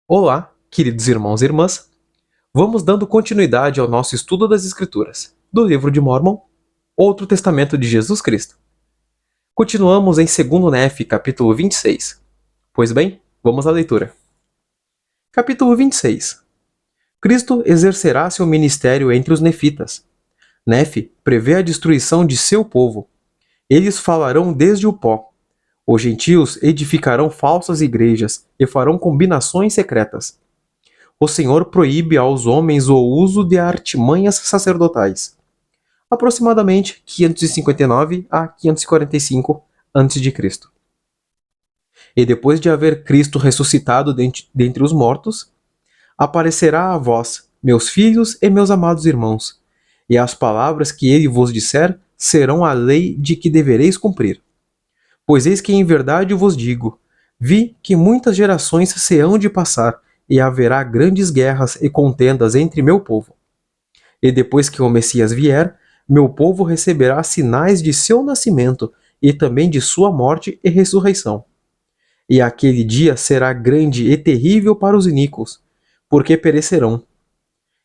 Olá, queridos irmãos e irmãs. Vamos dando continuidade ao nosso estudo das Escrituras, do livro de Mórmon, Outro Testamento de Jesus Cristo. Continuamos em 2 Nefe, capítulo 26. Pois bem, vamos à leitura. Capítulo 26. Cristo exercerá seu ministério entre os nefitas. Nefe prevê a destruição de seu povo. Eles falarão desde o pó. Os gentios edificarão falsas igrejas e farão combinações secretas. O Senhor proíbe aos homens o uso de artimanhas sacerdotais. Aproximadamente 559 a 545 a.C. E depois de haver Cristo ressuscitado dentre os mortos, aparecerá a vós, meus filhos e meus amados irmãos, e as palavras que ele vos disser serão a lei de que devereis cumprir. Pois eis que em verdade vos digo, vi que muitas gerações se hão de passar, e haverá grandes guerras e contendas entre meu povo. E depois que o Messias vier, meu povo receberá sinais de seu nascimento e também de sua morte e ressurreição. E aquele dia será grande e terrível para os iníquos, porque perecerão.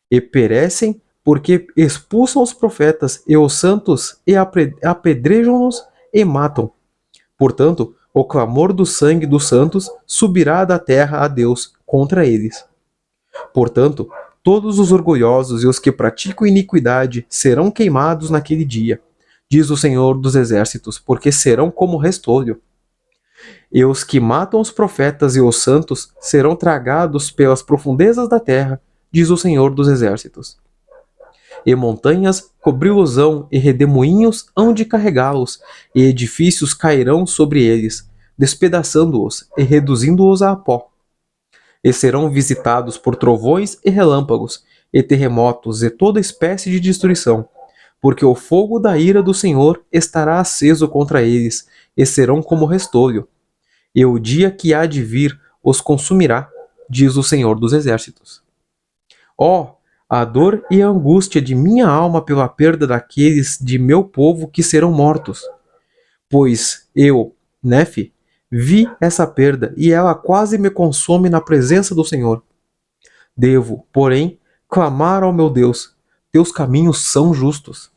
E perecem porque expulsam os profetas e os santos e apedrejam-nos e matam. Portanto, o clamor do sangue dos santos subirá da terra a Deus contra eles. Portanto, todos os orgulhosos e os que praticam iniquidade serão queimados naquele dia, diz o Senhor dos Exércitos, porque serão como restolho. E os que matam os profetas e os santos serão tragados pelas profundezas da terra, diz o Senhor dos Exércitos. E montanhas cobri-los-ão, e redemoinhos hão de carregá-los, e edifícios cairão sobre eles, despedaçando-os e reduzindo-os a pó. E serão visitados por trovões e relâmpagos, e terremotos e toda espécie de destruição, porque o fogo da ira do Senhor estará aceso contra eles, e serão como restolho. E o dia que há de vir os consumirá, diz o Senhor dos Exércitos. Ó, a dor e a angústia de minha alma pela perda daqueles de meu povo que serão mortos. Pois eu, Nefe, vi essa perda e ela quase me consome na presença do Senhor. Devo, porém, clamar ao meu Deus: teus caminhos são justos.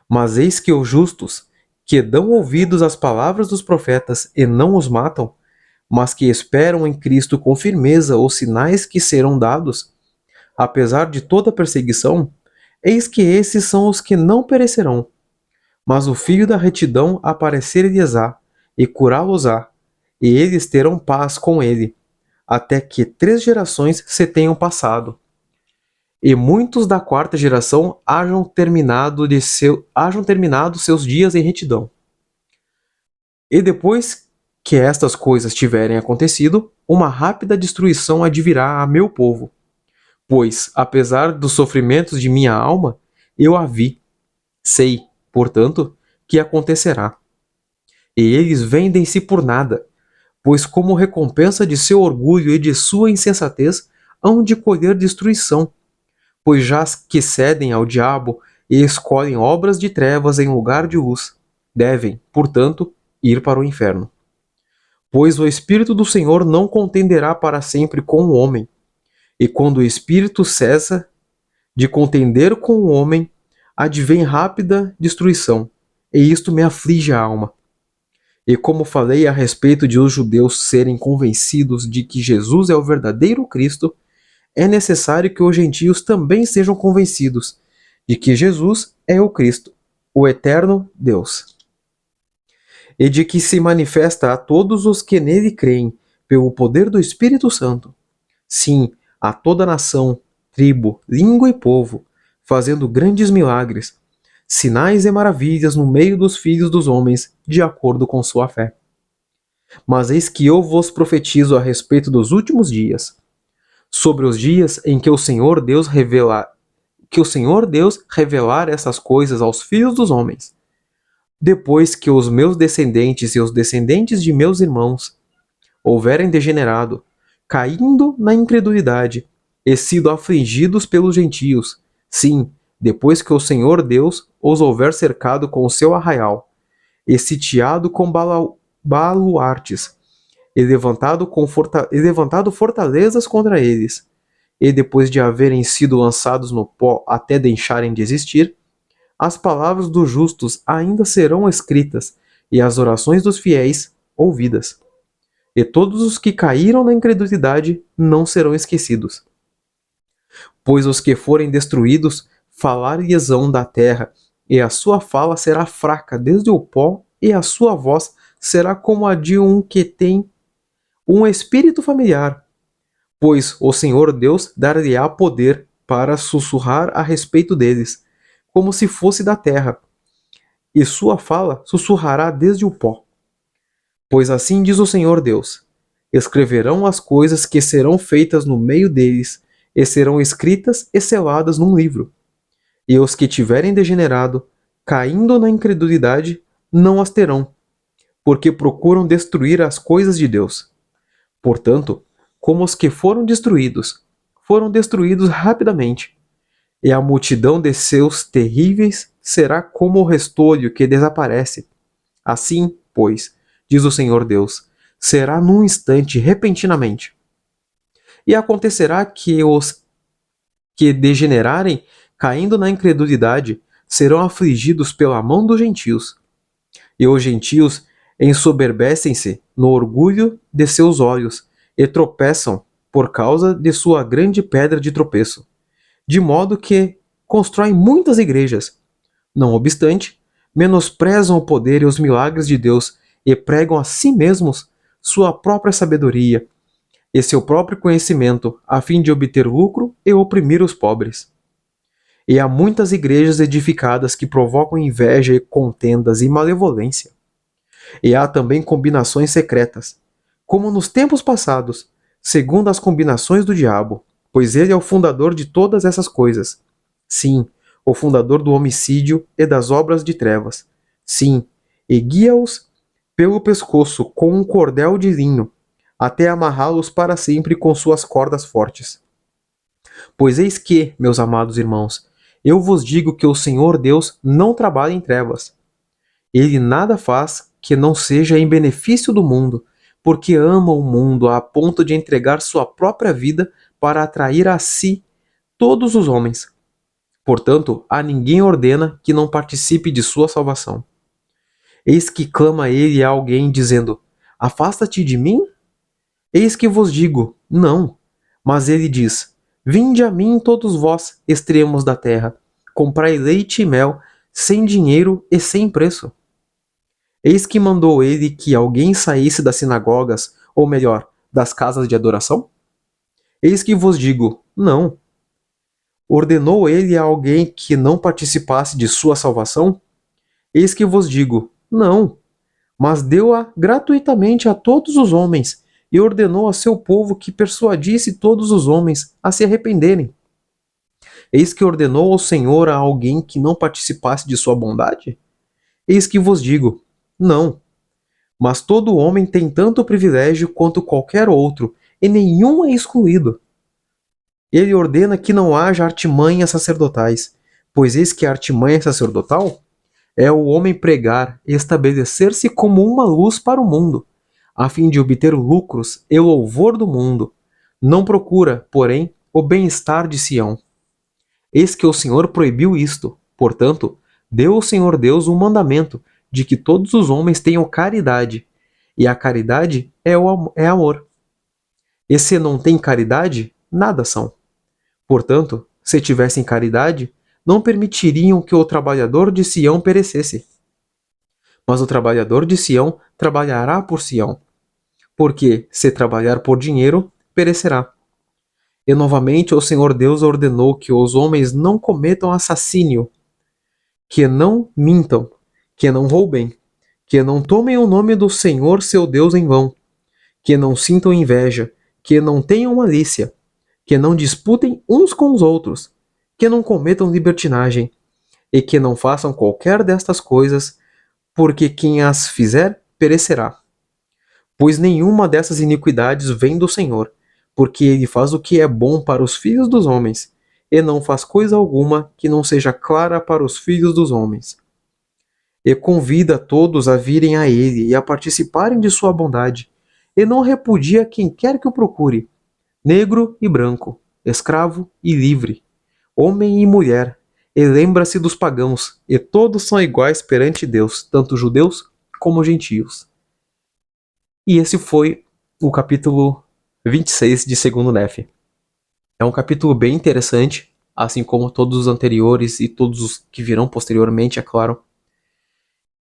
Mas eis que os justos, que dão ouvidos às palavras dos profetas e não os matam, mas que esperam em Cristo com firmeza os sinais que serão dados, apesar de toda perseguição, eis que esses são os que não perecerão. Mas o Filho da retidão aparecer-lhes-á, e curá-los-á, e eles terão paz com ele, até que 3 gerações se tenham passado. E muitos da quarta geração hajam terminado seus dias em retidão. E depois que estas coisas tiverem acontecido, uma rápida destruição advirá a meu povo. Pois, apesar dos sofrimentos de minha alma, eu a vi. Sei, portanto, que acontecerá. E eles vendem-se por nada, pois como recompensa de seu orgulho e de sua insensatez, hão de colher destruição, pois já que cedem ao diabo e escolhem obras de trevas em lugar de luz, devem, portanto, ir para o inferno. Pois o Espírito do Senhor não contenderá para sempre com o homem, e quando o Espírito cessa de contender com o homem, advém rápida destruição, e isto me aflige a alma. E como falei a respeito de os judeus serem convencidos de que Jesus é o verdadeiro Cristo, é necessário que os gentios também sejam convencidos de que Jesus é o Cristo, o eterno Deus, e de que se manifesta a todos os que nele creem pelo poder do Espírito Santo. Sim, a toda nação, tribo, língua e povo, fazendo grandes milagres, sinais e maravilhas no meio dos filhos dos homens, de acordo com sua fé. Mas eis que eu vos profetizo a respeito dos últimos dias, sobre os dias em que o Senhor Deus revelar essas coisas aos filhos dos homens, depois que os meus descendentes e os descendentes de meus irmãos houverem degenerado, caindo na incredulidade, e sido afligidos pelos gentios, sim, depois que o Senhor Deus os houver cercado com o seu arraial, e sitiado com baluartes, e levantado fortalezas contra eles. E depois de haverem sido lançados no pó até deixarem de existir, as palavras dos justos ainda serão escritas e as orações dos fiéis ouvidas. E todos os que caíram na incredulidade não serão esquecidos. Pois os que forem destruídos falar-lhes-ão da terra, e a sua fala será fraca desde o pó, e a sua voz será como a de um que tem um espírito familiar. Pois o Senhor Deus dar-lhe-á poder para sussurrar a respeito deles, como se fosse da terra, e sua fala sussurrará desde o pó. Pois assim diz o Senhor Deus: escreverão as coisas que serão feitas no meio deles, e serão escritas e seladas num livro. E os que tiverem degenerado, caindo na incredulidade, não as terão, porque procuram destruir as coisas de Deus. Portanto, como os que foram destruídos rapidamente, e a multidão de seus terríveis será como o restolho que desaparece. Assim, pois, diz o Senhor Deus, será num instante, repentinamente. E acontecerá que os que degenerarem, caindo na incredulidade, serão afligidos pela mão dos gentios. E os gentios ensoberbecem-se no orgulho de seus olhos e tropeçam por causa de sua grande pedra de tropeço, de modo que constroem muitas igrejas. Não obstante, menosprezam o poder e os milagres de Deus e pregam a si mesmos sua própria sabedoria e seu próprio conhecimento, a fim de obter lucro e oprimir os pobres. E há muitas igrejas edificadas que provocam inveja e contendas e malevolência. E há também combinações secretas, como nos tempos passados, segundo as combinações do diabo, pois ele é o fundador de todas essas coisas. Sim, o fundador do homicídio e das obras de trevas. Sim, e guia-os pelo pescoço com um cordel de linho, até amarrá-los para sempre com suas cordas fortes. Pois eis que, meus amados irmãos, eu vos digo que o Senhor Deus não trabalha em trevas. Ele nada faz que não seja em benefício do mundo, porque ama o mundo a ponto de entregar sua própria vida para atrair a si todos os homens. Portanto, a ninguém ordena que não participe de sua salvação. Eis que clama ele a alguém, dizendo: afasta-te de mim? Eis que vos digo: não. Mas ele diz: vinde a mim todos vós, extremos da terra, comprai leite e mel, sem dinheiro e sem preço. Eis que mandou ele que alguém saísse das sinagogas, ou melhor, das casas de adoração? Eis que vos digo: não. Ordenou ele a alguém que não participasse de sua salvação? Eis que vos digo: não. Mas deu-a gratuitamente a todos os homens, e ordenou a seu povo que persuadisse todos os homens a se arrependerem. Eis que ordenou ao Senhor a alguém que não participasse de sua bondade? Eis que vos digo: não. Mas todo homem tem tanto privilégio quanto qualquer outro, e nenhum é excluído. Ele ordena que não haja artimanhas sacerdotais, pois eis que a artimanha sacerdotal é o homem pregar e estabelecer-se como uma luz para o mundo, a fim de obter lucros e louvor do mundo. Não procura, porém, o bem-estar de Sião. Eis que o Senhor proibiu isto, portanto, deu o Senhor Deus um mandamento de que todos os homens tenham caridade, e a caridade é amor. E se não tem caridade, nada são. Portanto, se tivessem caridade, não permitiriam que o trabalhador de Sião perecesse. Mas o trabalhador de Sião trabalhará por Sião, porque, se trabalhar por dinheiro, perecerá. E novamente o Senhor Deus ordenou que os homens não cometam assassínio, que não mintam, que não roubem, que não tomem o nome do Senhor seu Deus em vão, que não sintam inveja, que não tenham malícia, que não disputem uns com os outros, que não cometam libertinagem, e que não façam qualquer destas coisas, porque quem as fizer perecerá. Pois nenhuma dessas iniquidades vem do Senhor, porque ele faz o que é bom para os filhos dos homens, e não faz coisa alguma que não seja clara para os filhos dos homens. E convida todos a virem a ele e a participarem de sua bondade, e não repudia quem quer que o procure, negro e branco, escravo e livre, homem e mulher, e lembra-se dos pagãos, e todos são iguais perante Deus, tanto judeus como gentios. E esse foi o capítulo 26 de Segundo Nefe. É um capítulo bem interessante, assim como todos os anteriores e todos os que virão posteriormente, é claro.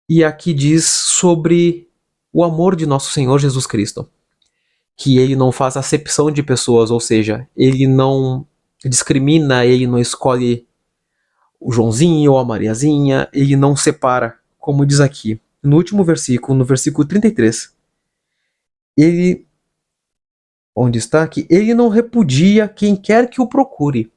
E aqui diz sobre o amor de nosso Senhor Jesus Cristo, que ele não faz acepção de pessoas, ou seja, ele não discrimina, ele não escolhe o Joãozinho ou a Mariazinha, ele não separa, como diz aqui, no último versículo, no versículo 33. Ele, onde está aqui, ele não repudia quem quer que o procure,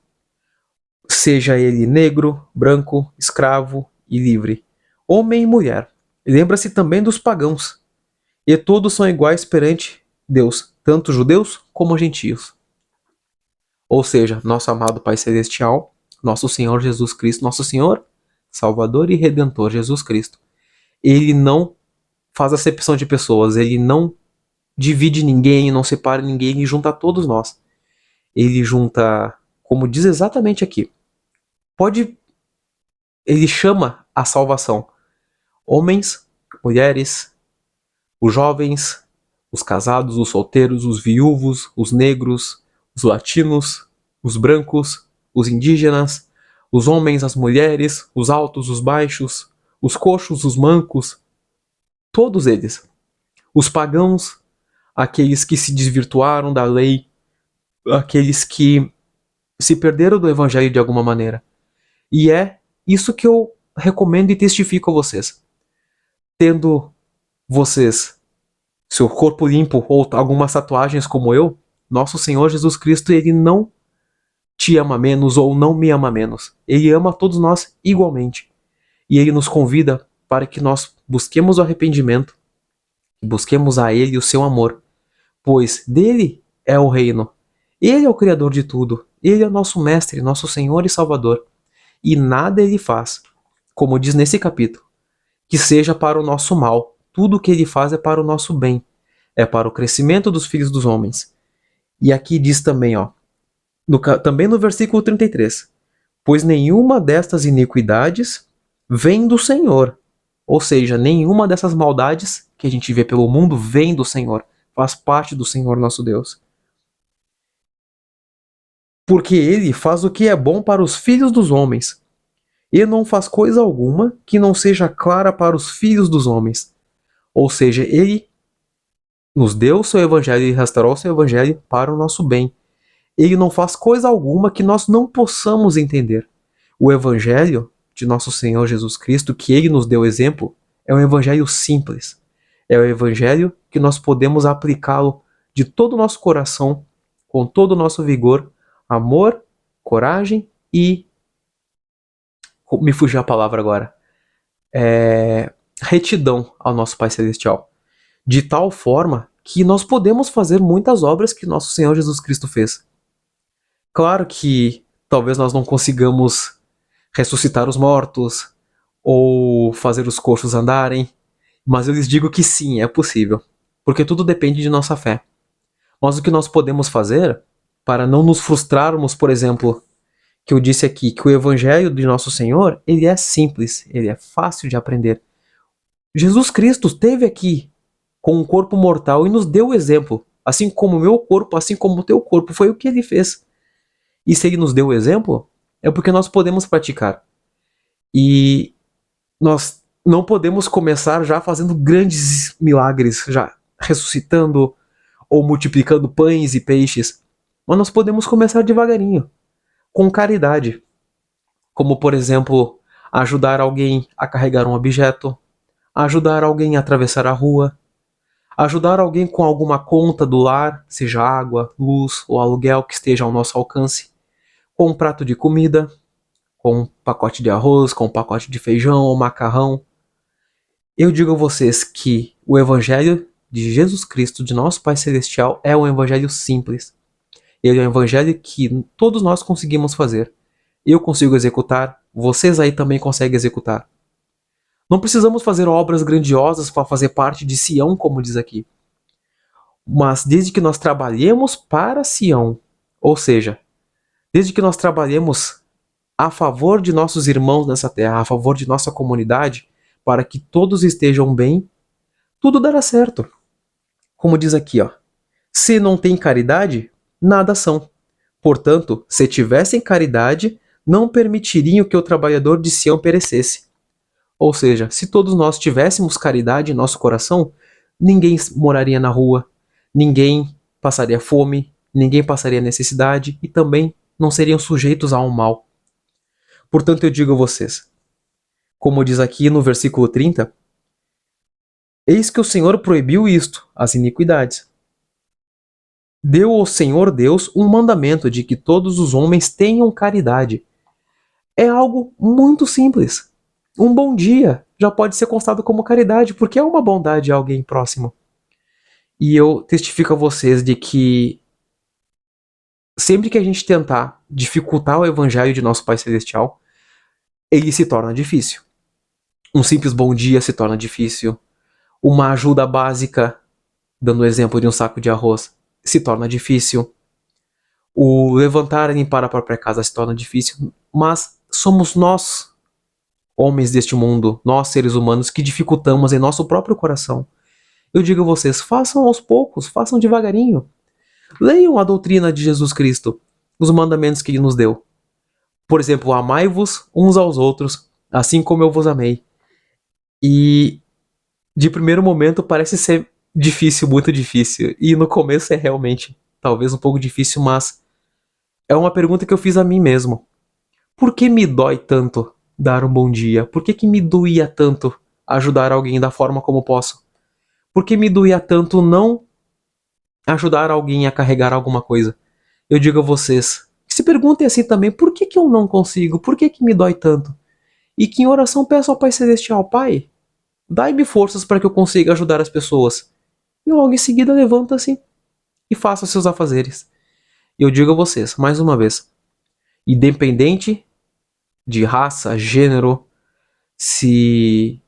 seja ele negro, branco, escravo e livre, homem e mulher. Lembra-se também dos pagãos, e todos são iguais perante Deus, tanto judeus como gentios. Ou seja, nosso amado Pai Celestial, nosso Senhor Jesus Cristo, nosso Senhor, Salvador e Redentor Jesus Cristo. Ele não faz acepção de pessoas, ele não divide ninguém, não separa ninguém, ele junta todos nós. Ele junta, como diz exatamente aqui, ele chama a salvação homens, mulheres, os jovens, os casados, os solteiros, os viúvos, os negros, os latinos, os brancos, os indígenas, os homens, as mulheres, os altos, os baixos, os coxos, os mancos, todos eles. Os pagãos, aqueles que se desvirtuaram da lei, aqueles que se perderam do evangelho de alguma maneira. E é isso que eu recomendo e testifico a vocês. Tendo vocês seu corpo limpo ou algumas tatuagens como eu, nosso Senhor Jesus Cristo, ele não te ama menos ou não me ama menos. Ele ama todos nós igualmente. E ele nos convida para que nós busquemos o arrependimento, busquemos a ele o seu amor, pois dele é o reino. Ele é o Criador de tudo. Ele é nosso Mestre, nosso Senhor e Salvador. E nada ele faz, como diz nesse capítulo, que seja para o nosso mal. Tudo o que ele faz é para o nosso bem. É para o crescimento dos filhos dos homens. E aqui diz também, também no versículo 33, pois nenhuma destas iniquidades vem do Senhor. Ou seja, nenhuma dessas maldades que a gente vê pelo mundo vem do Senhor. Faz parte do Senhor nosso Deus. Porque ele faz o que é bom para os filhos dos homens, e não faz coisa alguma que não seja clara para os filhos dos homens. Ou seja, ele nos deu o seu evangelho e restaurou o seu evangelho para o nosso bem. Ele não faz coisa alguma que nós não possamos entender. O evangelho de nosso Senhor Jesus Cristo, que ele nos deu exemplo, é um evangelho simples. É o evangelho que nós podemos aplicá-lo de todo o nosso coração, com todo o nosso vigor, amor, coragem e... me fugiu a palavra agora. Retidão ao nosso Pai Celestial. De tal forma que nós podemos fazer muitas obras que nosso Senhor Jesus Cristo fez. Claro que talvez nós não consigamos ressuscitar os mortos ou fazer os coxos andarem, mas eu lhes digo que sim, é possível, porque tudo depende de nossa fé. Mas o que nós podemos fazer para não nos frustrarmos, por exemplo, que eu disse aqui, que o evangelho de nosso Senhor, ele é simples, ele é fácil de aprender. Jesus Cristo esteve aqui com um corpo mortal e nos deu o exemplo, assim como o meu corpo, assim como o teu corpo, foi o que ele fez. E se ele nos deu o exemplo, é porque nós podemos praticar. E nós não podemos começar já fazendo grandes milagres, já ressuscitando ou multiplicando pães e peixes. Mas nós podemos começar devagarinho, com caridade. Como, por exemplo, ajudar alguém a carregar um objeto, ajudar alguém a atravessar a rua, ajudar alguém com alguma conta do lar, seja água, luz ou aluguel que esteja ao nosso alcance, com um prato de comida, com um pacote de arroz, com um pacote de feijão ou macarrão. Eu digo a vocês que o Evangelho de Jesus Cristo, de nosso Pai Celestial, é um Evangelho simples. Ele é um Evangelho que todos nós conseguimos fazer. Eu consigo executar, vocês aí também conseguem executar. Não precisamos fazer obras grandiosas para fazer parte de Sião, como diz aqui. Mas desde que nós trabalhemos para Sião, ou seja, desde que nós trabalhemos a favor de nossos irmãos nessa terra, a favor de nossa comunidade, para que todos estejam bem, tudo dará certo. Como diz aqui, ó, se não tem caridade, nada são. Portanto, se tivessem caridade, não permitiriam que o trabalhador de Sião perecesse. Ou seja, se todos nós tivéssemos caridade em nosso coração, ninguém moraria na rua, ninguém passaria fome, ninguém passaria necessidade e também não seriam sujeitos ao mal. Portanto, eu digo a vocês, como diz aqui no versículo 30, eis que o Senhor proibiu isto, as iniquidades. Deu o Senhor Deus um mandamento de que todos os homens tenham caridade. É algo muito simples. Um bom dia já pode ser constado como caridade, porque é uma bondade a alguém próximo. E eu testifico a vocês de que sempre que a gente tentar dificultar o evangelho de nosso Pai Celestial, ele se torna difícil. Um simples bom dia se torna difícil. Uma ajuda básica, dando o exemplo de um saco de arroz, se torna difícil. O levantar e limpar a própria casa se torna difícil. Mas somos nós, homens deste mundo, nós seres humanos, que dificultamos em nosso próprio coração. Eu digo a vocês, façam aos poucos, façam devagarinho. Leiam a doutrina de Jesus Cristo, os mandamentos que ele nos deu. Por exemplo, amai-vos uns aos outros, assim como eu vos amei. E de primeiro momento parece ser difícil, muito difícil. E no começo é realmente, talvez um pouco difícil, mas é uma pergunta que eu fiz a mim mesmo. Por que me dói tanto dar um bom dia? Por que me doía tanto ajudar alguém da forma como posso? Por que me doía tanto não ajudar alguém a carregar alguma coisa? Eu digo a vocês, se perguntem assim também, por que eu não consigo? Por que me dói tanto? E que em oração peço ao Pai Celestial, Pai, dai-me forças para que eu consiga ajudar as pessoas. E logo em seguida levanta-se e faça seus afazeres. E eu digo a vocês, mais uma vez, independente de raça, gênero, se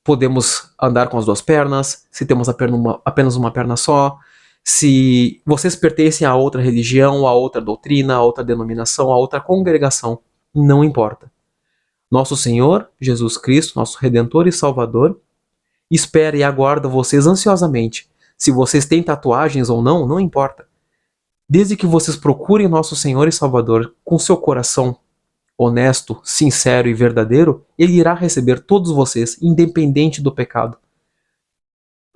podemos andar com as duas pernas, se temos apenas uma perna só, se vocês pertencem a outra religião, a outra doutrina, a outra denominação, a outra congregação, não importa. Nosso Senhor, Jesus Cristo, nosso Redentor e Salvador, espera e aguarda vocês ansiosamente. Se vocês têm tatuagens ou não, não importa. Desde que vocês procurem nosso Senhor e Salvador com seu coração honesto, sincero e verdadeiro, ele irá receber todos vocês, independente do pecado.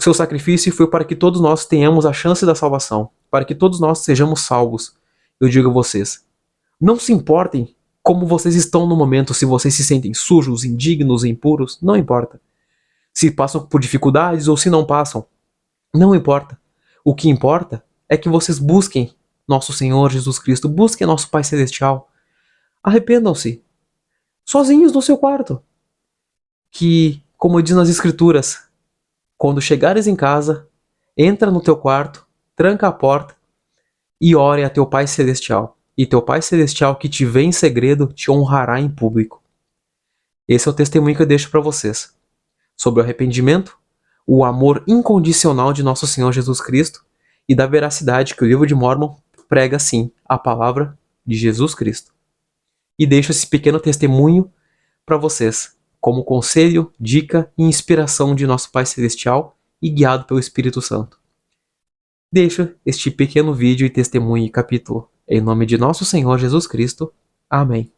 Seu sacrifício foi para que todos nós tenhamos a chance da salvação, para que todos nós sejamos salvos. Eu digo a vocês, não se importem como vocês estão no momento, se vocês se sentem sujos, indignos, impuros, não importa. Se passam por dificuldades ou se não passam, não importa. O que importa é que vocês busquem nosso Senhor Jesus Cristo, busquem nosso Pai Celestial. Arrependam-se, sozinhos no seu quarto. Que, como diz nas Escrituras, quando chegares em casa, entra no teu quarto, tranca a porta e ore a teu Pai Celestial. E teu Pai Celestial que te vê em segredo te honrará em público. Esse é o testemunho que eu deixo para vocês sobre o arrependimento, o amor incondicional de nosso Senhor Jesus Cristo e da veracidade que o livro de Mórmon prega sim a palavra de Jesus Cristo. E deixo esse pequeno testemunho para vocês, como conselho, dica e inspiração de nosso Pai Celestial e guiado pelo Espírito Santo. Deixo este pequeno vídeo e testemunho e capítulo em nome de nosso Senhor Jesus Cristo. Amém.